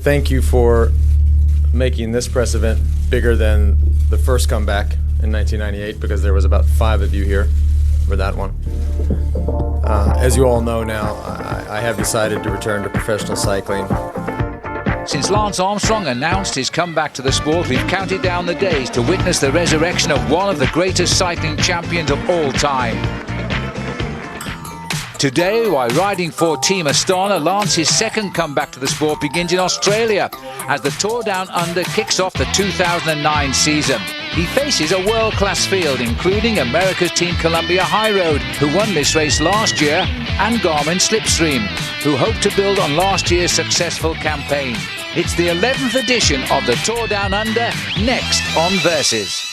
Thank you for making this press event bigger than the first comeback in 1998, because there was about 5 of you here for that one. As you all know now, I have decided to return to professional cycling. Since Lance Armstrong announced his comeback to the sport, we've counted down the days to witness the resurrection of one of the greatest cycling champions of all time. Today, while riding for Team Astana, Lance's second comeback to the sport begins in Australia as the Tour Down Under kicks off the 2009 season. He faces a world-class field, including America's Team Columbia High Road, who won this race last year, and Garmin Slipstream, who hope to build on last year's successful campaign. It's the 11th edition of the Tour Down Under, next on Versus.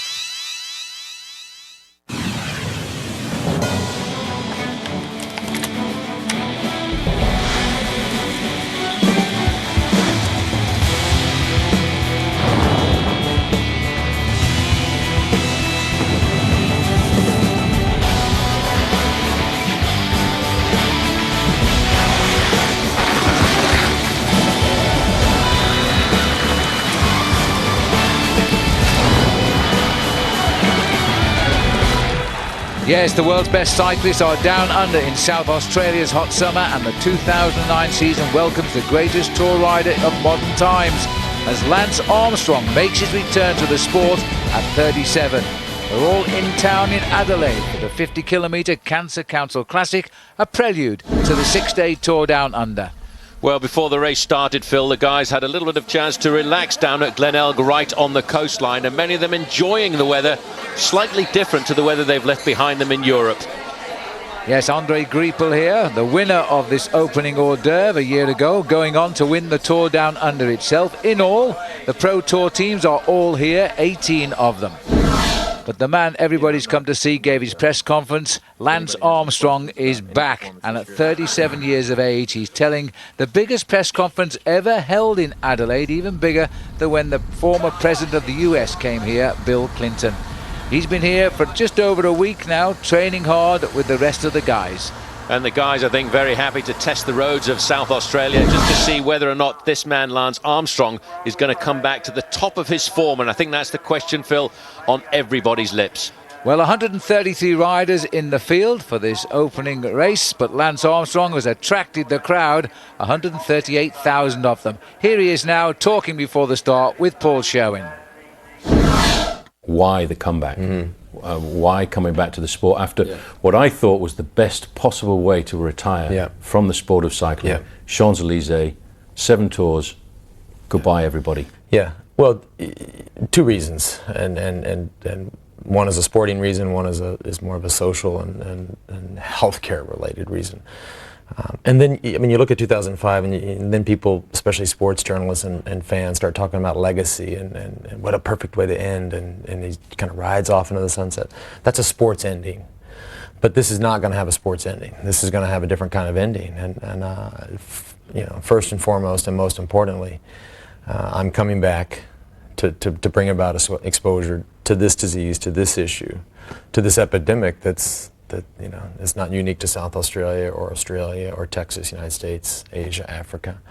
Yes, the world's best cyclists are down under in South Australia's hot summer, and the 2009 season welcomes the greatest tour rider of modern times as Lance Armstrong makes his return to the sport at 37. They're all in town in Adelaide for the 50-kilometre Cancer Council Classic, a prelude to the 6-day Tour Down Under. Well, before the race started, Phil, the guys had a little bit of chance to relax down at Glenelg right on the coastline, and many of them enjoying the weather, slightly different to the weather they've left behind them in Europe. Yes, Andre Greipel here, the winner of this opening hors d'oeuvre a year ago, going on to win the Tour Down Under itself. In all, the Pro Tour teams are all here, 18 of them. But the man everybody's come to see gave his press conference. Lance Armstrong is back, and at 37 years of age, he's telling the biggest press conference ever held in Adelaide, even bigger than when the former president of the US came here, Bill Clinton. He's been here for just over a week now, training hard with the rest of the guys. And the guys, I think, very happy to test the roads of South Australia just to see whether or not this man, Lance Armstrong, is going to come back to the top of his form. And I think that's the question, Phil, on everybody's lips. Well, 133 riders in the field for this opening race, but Lance Armstrong has attracted the crowd, 138,000 of them. Here he is now talking before the start with Paul Sherwin. Why the comeback? Why coming back to the sport after what I thought was the best possible way to retire from the sport of cycling? Champs-Élysées, 7 tours, goodbye everybody. Yeah, well, 2 reasons, and one is a sporting reason, one is more of a social and healthcare related reason. And then, I mean, you look at 2005, and then people, especially sports journalists and fans, start talking about legacy and what a perfect way to end, and he kind of rides off into the sunset. That's a sports ending. But this is not going to have a sports ending. This is going to have a different kind of ending. And you know, first and foremost, and most importantly, I'm coming back to bring about exposure to this disease, to this issue, to this epidemic that you know is not unique to South Australia or Texas, United States, Asia, Africa,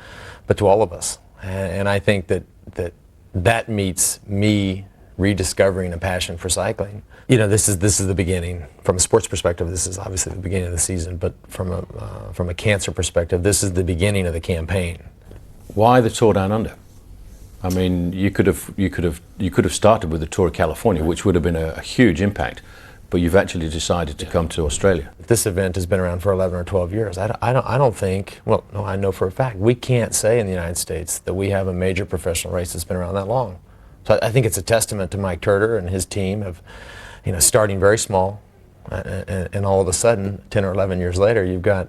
but to all of us. And I think that meets me rediscovering a passion for cycling. You know, this is the beginning. From a sports perspective, this is obviously the beginning of the season, but from a cancer perspective, this is the beginning of the campaign. Why the Tour Down Under? I mean, you could have started with the Tour of California, which would have been a huge impact. But you've actually decided to come to Australia. This event has been around for 11 or 12 years. I don't think, well, no, I know for a fact, we can't say in the United States that we have a major professional race that's been around that long. So I think it's a testament to Mike Turter and his team of, you know, starting very small, and all of a sudden, 10 or 11 years later, you've got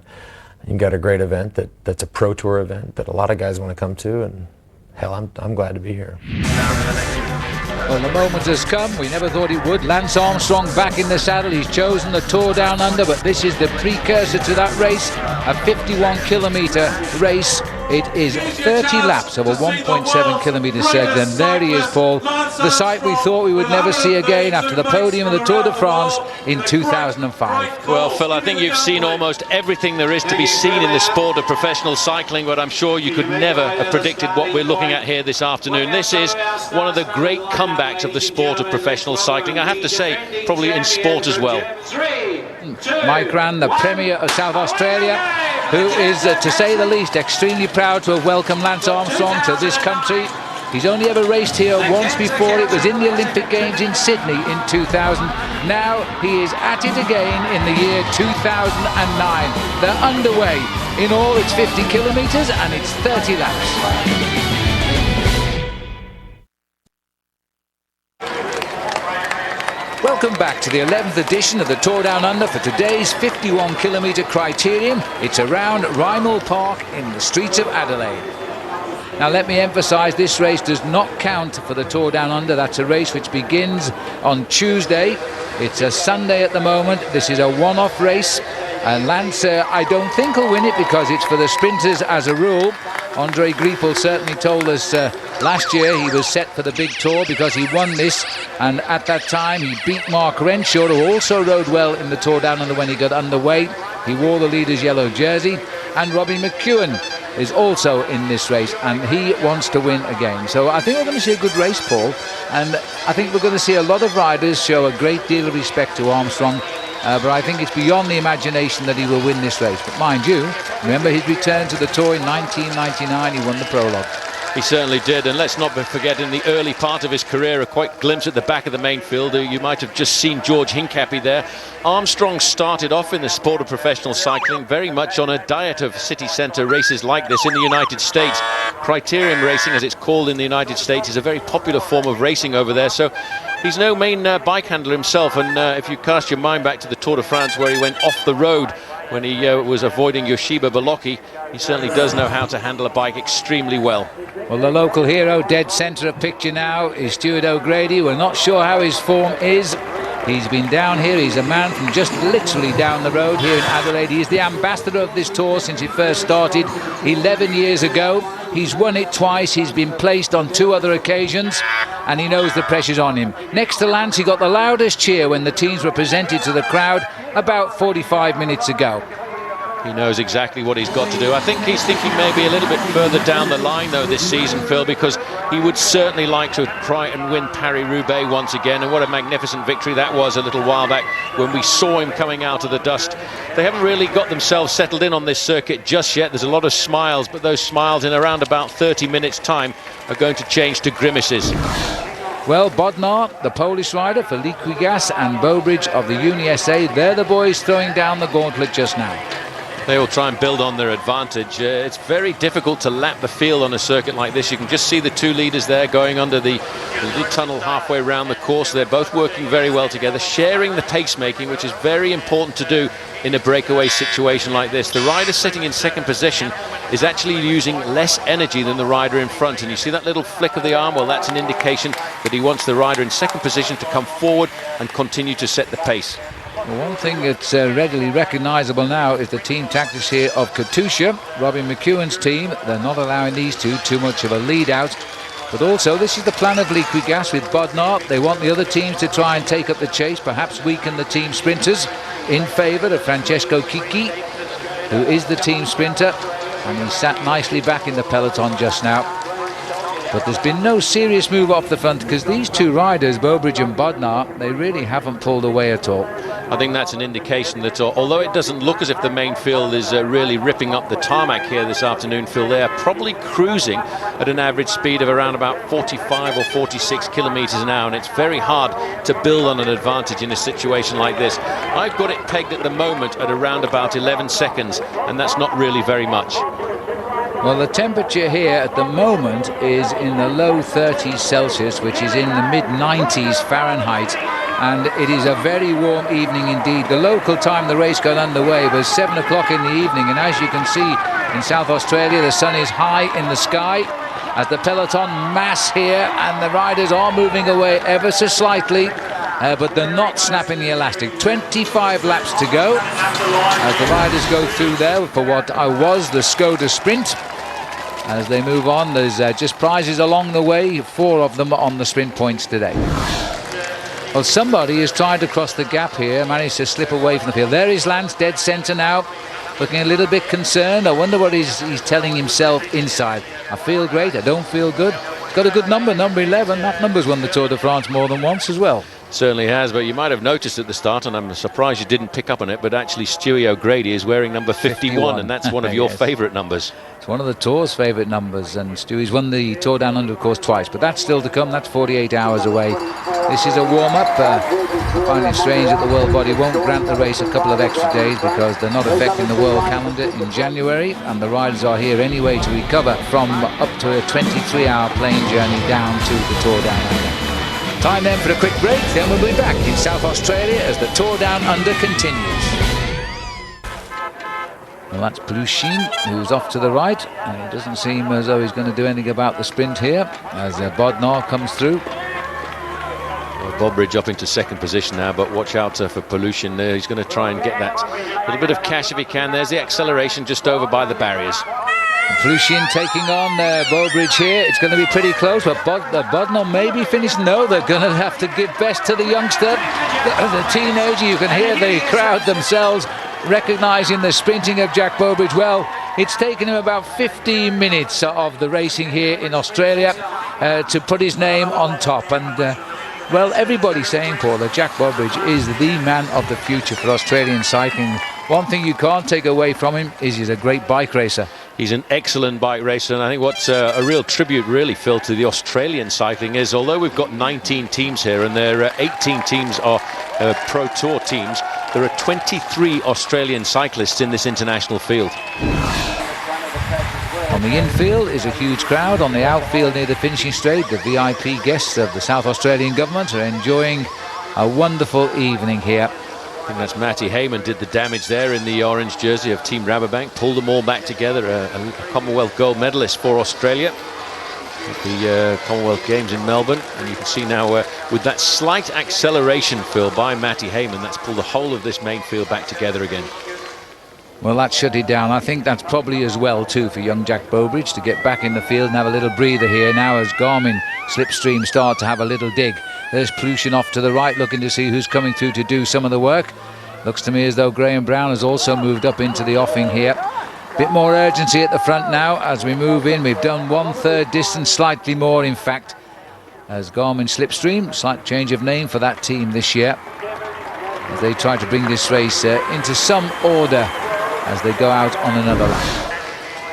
a great event that's a Pro Tour event that a lot of guys want to come to, and hell, I'm glad to be here. Well, the moment has come. We never thought it would. Lance Armstrong back in the saddle. He's chosen the Tour Down Under, but this is the precursor to that race, a 51-kilometre race It is 30 laps of a 1.7 kilometre circuit, and there he is, Paul, the sight we thought we would never see again after the podium of the Tour de France in 2005. Well, Phil, I think you've seen almost everything there is to be seen in the sport of professional cycling, but I'm sure you could never have predicted what we're looking at here this afternoon. This is one of the great comebacks of the sport of professional cycling. I have to say, probably in sport as well. Mike Rann, the Premier of South Australia, who is, to say the least, extremely proud to have welcomed Lance Armstrong to this country. He's only ever raced here once before. It was in the Olympic Games in Sydney in 2000. Now he is at it again in the year 2009. They're underway. In all, it's 50 kilometres and it's 30 laps. Welcome back to the 11th edition of the Tour Down Under for today's 51-kilometre Criterium. It's around Rymal Park in the streets of Adelaide. Now let me emphasise, this race does not count for the Tour Down Under. That's a race which begins on Tuesday. It's a Sunday at the moment. This is a one-off race. And Lance, I don't think will win it because it's for the sprinters as a rule. Andre Greipel certainly told us last year he was set for the big tour because he won this, and at that time he beat Mark Renshaw, who also rode well in the Tour Down Under when he got underway. He wore the leader's yellow jersey, and Robbie McEwen is also in this race, and he wants to win again. So I think we're going to see a good race, Paul, and I think we're going to see a lot of riders show a great deal of respect to Armstrong. But I think it's beyond the imagination that he will win this race. But mind you, remember his return to the Tour in 1999, he won the prologue. He certainly did, and let's not forget in the early part of his career, a quite glimpse at the back of the main field. You might have just seen George Hincapie there. Armstrong started off in the sport of professional cycling very much on a diet of city centre races like this in the United States. Criterium racing, as it's called in the United States, is a very popular form of racing over there. So he's no main bike handler himself, and if you cast your mind back to the Tour de France where he went off the road when he was avoiding Yoshiba Bolocki, he certainly does know how to handle a bike extremely well. Well, the local hero, dead centre of picture now, is Stuart O'Grady. We're not sure how his form is. He's been down here. He's a man from just literally down the road here in Adelaide. He is the ambassador of this tour since it first started 11 years ago. He's won it twice. He's been placed on 2 other occasions, and he knows the pressure's on him. Next to Lance, he got the loudest cheer when the teams were presented to the crowd about 45 minutes ago. He knows exactly what he's got to do. I think he's thinking maybe a little bit further down the line, though, this season, Phil, because he would certainly like to try and win Paris-Roubaix once again. And what a magnificent victory that was a little while back when we saw him coming out of the dust. They haven't really got themselves settled in on this circuit just yet. There's a lot of smiles, but those smiles in around about 30 minutes' time are going to change to grimaces. Well, Bodnar, the Polish rider for Liquigas, and Bowbridge of the UniSA, they're the boys throwing down the gauntlet just now. They will try and build on their advantage. It's very difficult to lap the field on a circuit like this. You can just see the 2 leaders there going under the tunnel halfway around the course. They're both working very well together, sharing the pacemaking, which is very important to do in a breakaway situation like this. The rider sitting in second position is actually using less energy than the rider in front, and you see that little flick of the arm. Well, that's an indication that he wants the rider in second position to come forward and continue to set the pace. Well, one thing that's readily recognisable now is the team tactics here of Katusha, Robbie McEwen's team. They're not allowing these two too much of a lead out. But also, this is the plan of Liquigas with Bodnar. They want the other teams to try and take up the chase, perhaps weaken the team sprinters in favour of Francesco Chicchi, who is the team sprinter. And he sat nicely back in the peloton just now. But there's been no serious move off the front because these 2 riders, Bowbridge and Bodnar, they really haven't pulled away at all. I think that's an indication that although it doesn't look as if the main field is really ripping up the tarmac here this afternoon, Phil, they are probably cruising at an average speed of around about 45 or 46 kilometres an hour, and it's very hard to build on an advantage in a situation like this. I've got it pegged at the moment at around about 11 seconds, and that's not really very much. Well, the temperature here at the moment is in the low 30s Celsius, which is in the mid-90s Fahrenheit, and it is a very warm evening indeed. The local time the race got underway was 7 o'clock in the evening, and as you can see in South Australia, the sun is high in the sky as the peloton mass here, and the riders are moving away ever so slightly, but they're not snapping the elastic. 25 laps to go as the riders go through there for what was the Skoda Sprint. as they move on. There's just prizes along the way, 4 of them on the sprint points today. Well, somebody has tried to cross the gap here, managed to slip away from the field. There is Lance, dead centre now, looking a little bit concerned. I wonder what he's telling himself inside. I feel great, I don't feel good. He's got a good number 11. That number's won the Tour de France more than once as well. Certainly has, but you might have noticed at the start, and I'm surprised you didn't pick up on it, but actually Stewie O'Grady is wearing number 51, and that's one of your yes. favourite numbers. It's one of the Tour's favourite numbers, and Stewie's won the Tour Down Under, of course, twice, but that's still to come. That's 48 hours away. This is a warm-up. I find it strange that the World Body won't grant the race a couple of extra days because they're not affecting the world calendar in January, and the riders are here anyway to recover from up to a 23-hour plane journey down to the Tour Down Under. Time then for a quick break, then we'll be back in South Australia as the Tour Down Under continues. Well, that's Pelushin, who's off to the right, and it doesn't seem as though he's going to do anything about the sprint here as Bodnar comes through. Well, Bobridge up into second position now, but watch out for Pelushin there. He's going to try and get that little bit of cash if he can. There's the acceleration just over by the barriers. Pelushin taking on Bobridge here. It's going to be pretty close, but Bodnar may be finished. No, they're going to have to give best to the youngster, the teenager. You can hear the crowd themselves recognising the sprinting of Jack Bobridge. Well, it's taken him about 15 minutes of the racing here in Australia to put his name on top. And, well, everybody's saying, Paul, that Jack Bobridge is the man of the future for Australian cycling. One thing you can't take away from him is he's a great bike racer. He's an excellent bike racer, and I think what's a real tribute really, Phil, to the Australian cycling is, although we've got 19 teams here and there 18 teams are Pro Tour teams, there are 23 Australian cyclists in this international field. On the infield is a huge crowd. On the outfield near the finishing straight, the VIP guests of the South Australian government are enjoying a wonderful evening here. I think that's Matty Heyman did the damage there in the orange jersey of Team Rabobank, pulled them all back together, a Commonwealth gold medalist for Australia at the Commonwealth Games in Melbourne. And you can see now with that slight acceleration, Phil, by Matty Heyman, that's pulled the whole of this main field back together again. Well, that shut it down. I think that's probably as well too for young Jack Bobridge to get back in the field and have a little breather here now as Garmin Slipstream start to have a little dig. There's Pelushin off to the right, looking to see who's coming through to do some of the work. Looks to me as though Graham Brown has also moved up into the offing here. Bit more urgency at the front now as we move in. We've done 1/3 distance, slightly more in fact, as Garmin Slipstream, slight change of name for that team this year, as they try to bring this race into some order as they go out on another lap.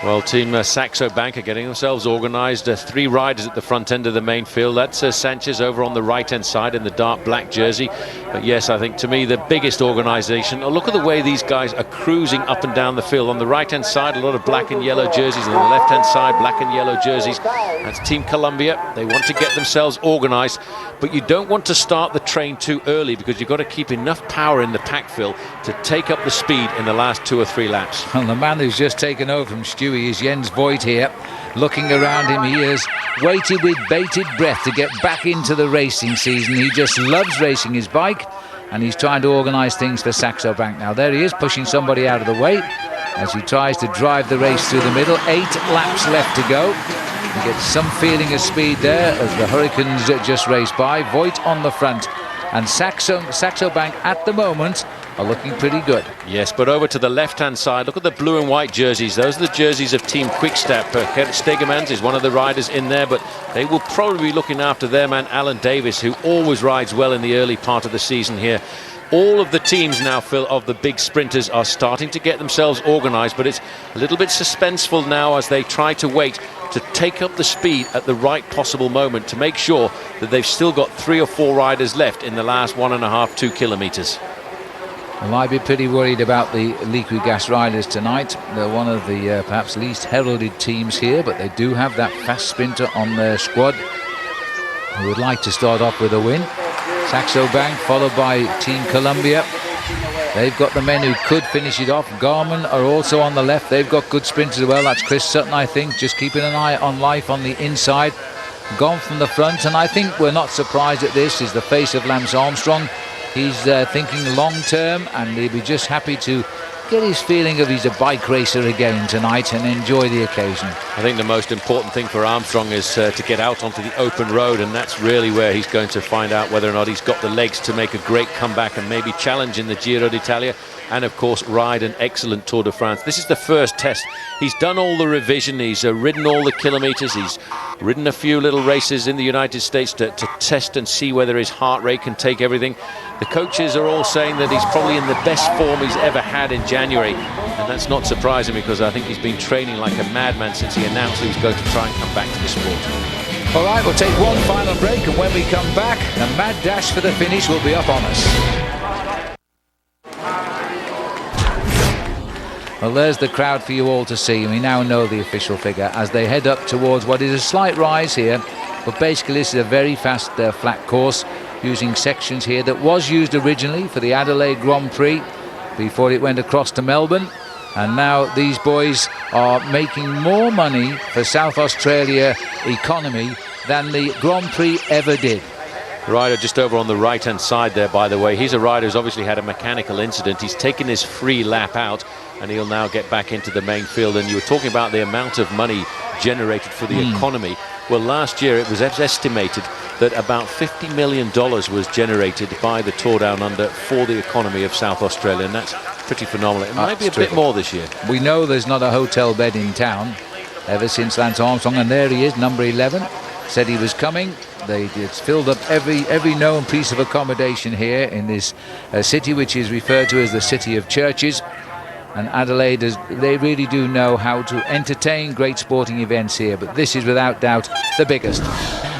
Well, Team Saxo Bank are getting themselves organised. 3 riders at the front end of the main field. That's Sanchez over on the right-hand side in the dark black jersey. But yes, I think to me the biggest organisation. Oh, look at the way these guys are cruising up and down the field. On the right-hand side, a lot of black and yellow jerseys. On the left-hand side, black and yellow jerseys. That's Team Columbia. They want to get themselves organised. But you don't want to start the train too early because you've got to keep enough power in the pack, Phil, to take up the speed in the last 2 or 3 laps. Well, the man who's just taken over from Stewie is Jens Voigt here. Looking around him, he has waited with bated breath to get back into the racing season. He just loves racing his bike, and he's trying to organise things for Saxo Bank now. There he is, pushing somebody out of the way as he tries to drive the race through the middle. 8 laps left to go. He gets some feeling of speed there as the Hurricanes just raced by. Voigt on the front, and Saxo Bank at the moment are looking pretty good. Yes, but over to the left-hand side, look at the blue and white jerseys. Those are the jerseys of Team Quickstep. Gerrit Stegemans is one of the riders in there, but they will probably be looking after their man Alan Davis, who always rides well in the early part of the season here. All of the teams now, Phil, of the big sprinters are starting to get themselves organised, but it's a little bit suspenseful now as they try to wait to take up the speed at the right possible moment to make sure that they've still got 3 or 4 riders left in the last 1.5–2 kilometres. Well, I'd be pretty worried about the Liquigas riders tonight. They're one of the perhaps least heralded teams here, but they do have that fast sprinter on their squad who would like to start off with a win. Saxo Bank followed by Team Columbia. They've got the men who could finish it off. Garmin are also on the left. They've got good sprinters as well. That's Chris Sutton, I think, just keeping an eye on life on the inside. Gone from the front, and I think we're not surprised at this, is the face of Lance Armstrong. He's thinking long term, and he'll be just happy to get his feeling of he's a bike racer again tonight and enjoy the occasion. I think the most important thing for Armstrong is to get out onto the open road, and that's really where he's going to find out whether or not he's got the legs to make a great comeback and maybe challenge in the Giro d'Italia, and of course ride an excellent Tour de France. This is the first test. He's done all the revision, he's ridden all the kilometers, he's ridden a few little races in the United States to test and see whether his heart rate can take everything. The coaches are all saying that he's probably in the best form he's ever had in January, and that's not surprising because I think he's been training like a madman since he announced he was going to try and come back to the sport. All right, we'll take one final break, and when we come back, the mad dash for the finish will be up on us. Well, there's the crowd for you all to see, and we now know the official figure as they head up towards what is a slight rise here, but basically this is a very fast flat course using sections here that was used originally for the Adelaide Grand Prix before it went across to Melbourne, and now these boys are making more money for South Australia economy than the Grand Prix ever did. Rider just over on the right hand side there, by the way, he's a rider who's obviously had a mechanical incident. He's taken his free lap out and he'll now get back into the main field. And you were talking about the amount of money generated for the economy. Well, last year it was estimated that about $50 million was generated by the Tour Down Under for the economy of South Australia, and that's pretty phenomenal. It might be a bit more this year. We know there's not a hotel bed in town ever since Lance Armstrong, and there he is, number 11, said he was coming. It's filled up every known piece of accommodation here in this city, which is referred to as the City of Churches. And Adelaide, they really do know how to entertain great sporting events here, but this is without doubt the biggest.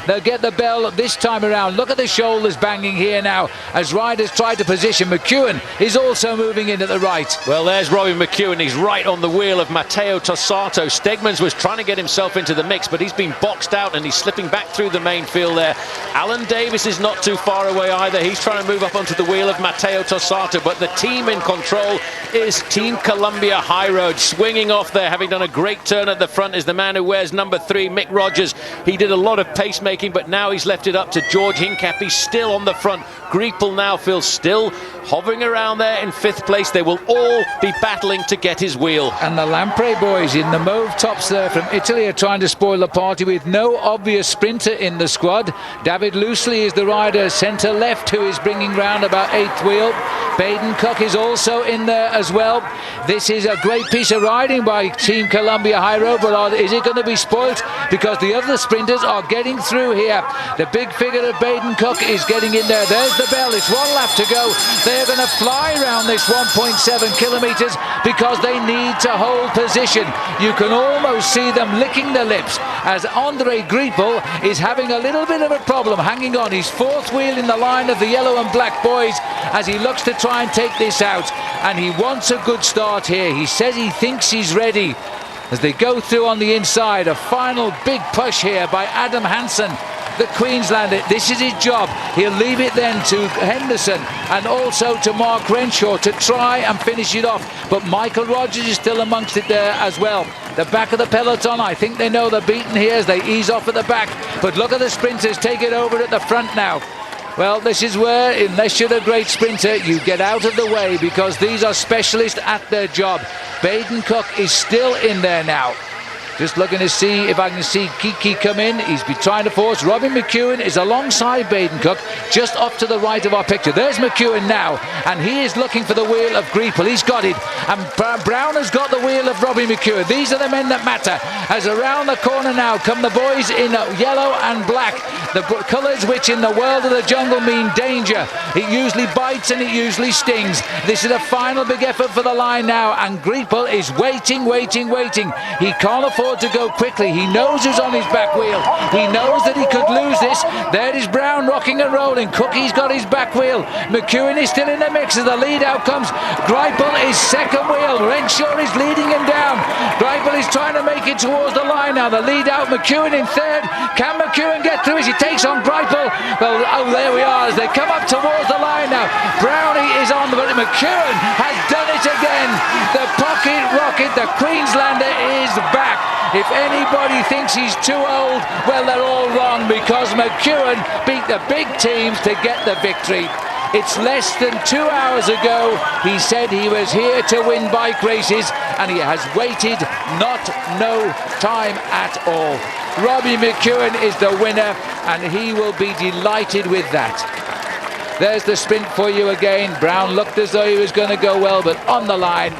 They'll get the bell this time around. Look at the shoulders banging here now as riders try to position. McEwen is also moving in at the right. Well, there's Robbie McEwen. He's right on the wheel of Matteo Tossato. Stegmans was trying to get himself into the mix, but he's been boxed out and he's slipping back through the main field there. Alan Davis is not too far away either. He's trying to move up onto the wheel of Matteo Tossato, but the team in control is Team Columbia High Road. Swinging off there, having done a great turn at the front, is the man who wears number 3, Mick Rogers. He did a lot of pacemaking, but now he's left it up to George Hincap. He's still on the front. Greipel now feels still hovering around there in 5th place. They will all be battling to get his wheel. And the Lampre boys in the mauve tops there from Italy are trying to spoil the party with no obvious sprinter in the squad. David Loosely is the rider centre left who is bringing round about 8th wheel. Baden Cook is also in there as well. This is a great piece of riding by Team Columbia High Road, but is it going to be spoilt? Because the other sprinters are getting through here. The big figure of Baden Cook is getting in there. There's the bell. It's 1 lap to go. They're going to fly around this 1.7 kilometres because they need to hold position. You can almost see them licking their lips as Andre Greipel is having a little bit of a problem hanging on. He's 4th wheel in the line of the yellow and black boys as he looks to try and take this out, and he wants a good start here. He says he thinks he's ready as they go through on the inside. A final big push here by Adam Hansen, the Queenslander. This is his job. He'll leave it then to Henderson and also to Mark Renshaw to try and finish it off, but Michael Rogers is still amongst it there as well. The back of the peloton, I think they know they're beaten here as they ease off at the back, but look at the sprinters take it over at the front now. Well, this is where, unless you're a great sprinter, you get out of the way because these are specialists at their job. Baden Cook is still in there now. Just looking to see if I can see Kiki come in. He's been trying to force. Robin McEwen is alongside Baden Cook, just off to the right of our picture. There's McEwen now, and he is looking for the wheel of Greipel. He's got it, and Brown has got the wheel of Robbie McEwen. These are the men that matter. As around the corner now come the boys in yellow and black, the colours which in the world of the jungle mean danger. It usually bites and it usually stings. This is a final big effort for the line now, and Greipel is waiting. He can't afford to go quickly. He knows who's on his back wheel. He knows that he could lose this. There is Brown rocking and rolling. Cookie's got his back wheel. McEwen is still in the mix as the lead out comes. Greipel is 2nd wheel. Renshaw is leading him down. Greipel is trying to make it towards the line now. The lead out, McEwen in 3rd. Can McEwen get through as he takes on Greipel? Well, oh, there we are as they come up towards the line now. Brownie is on, but McEwen has done it again. The pocket rocket, the Queenslander is back. If anybody thinks he's too old, well, they're all wrong because McEwen beat the big teams to get the victory. It's less than 2 hours ago he said he was here to win bike races, and he has waited no time at all. Robbie McEwen is the winner, and he will be delighted with that. There's the sprint for you again. Brown looked as though he was going to go well, but on the line.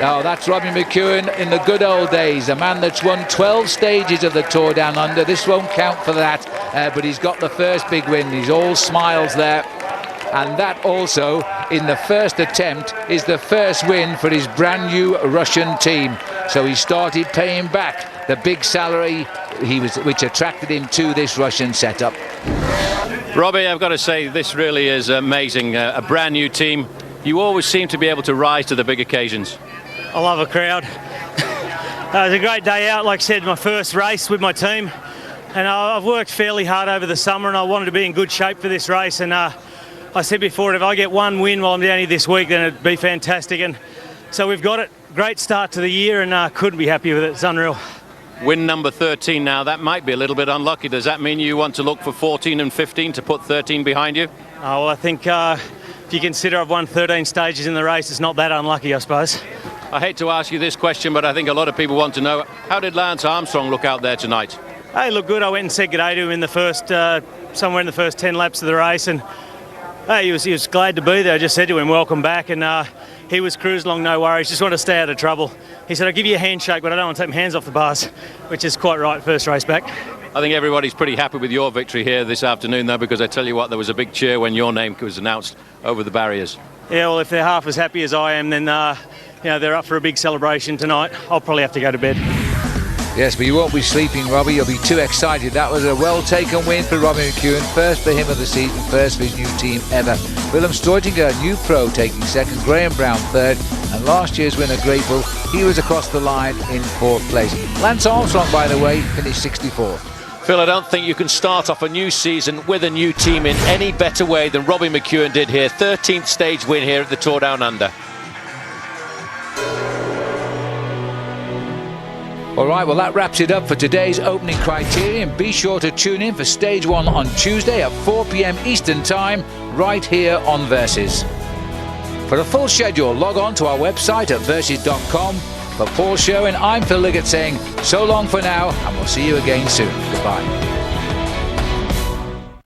Oh, that's Robbie McEwen in the good old days, a man that's won 12 stages of the Tour Down Under. This won't count for that, but he's got the first big win. He's all smiles there. And that also, in the first attempt, is the first win for his brand new Russian team. So he started paying back the big salary which attracted him to this Russian setup. Robbie, I've got to say, this really is amazing. A brand new team. You always seem to be able to rise to the big occasions. I love a crowd. It was a great day out, like I said, my first race with my team. And I've worked fairly hard over the summer, and I wanted to be in good shape for this race. And I said before, if I get one win while I'm down here this week, then it'd be fantastic. And so we've got it. Great start to the year, and couldn't be happy with it. It's unreal. Win number 13 now, that might be a little bit unlucky. Does that mean you want to look for 14 and 15 to put 13 behind you? Well, I think if you consider I've won 13 stages in the race, it's not that unlucky, I suppose. I hate to ask you this question, but I think a lot of people want to know, how did Lance Armstrong look out there tonight? Hey, look good. I went and said good day to him in the first, somewhere in the first 10 laps of the race, and hey, he was glad to be there. I just said to him, welcome back, and he was cruising along, no worries, just want to stay out of trouble. He said, I'll give you a handshake, but I don't want to take my hands off the bars, which is quite right, first race back. I think everybody's pretty happy with your victory here this afternoon, though, because I tell you what, there was a big cheer when your name was announced over the barriers. Yeah, well, if they're half as happy as I am, then they're up for a big celebration tonight. I'll probably have to go to bed. Yes, but you won't be sleeping, Robbie. You'll be too excited. That was a well-taken win for Robbie McEwen. First for him of the season, first for his new team ever. Willem Steutinger, new pro, taking second. Graham Brown third. And last year's winner, Grapel, he was across the line in fourth place. Lance Armstrong, by the way, finished 64th. Phil, I don't think you can start off a new season with a new team in any better way than Robbie McEwen did here. 13th stage win here at the Tour Down Under. All right, well, that wraps it up for today's opening Criterium. Be sure to tune in for Stage 1 on Tuesday at 4 p.m. Eastern Time, right here on Versus. For a full schedule, log on to our website at versus.com. For Paul Sherwin, I'm Phil Liggett saying so long for now, and we'll see you again soon. Goodbye.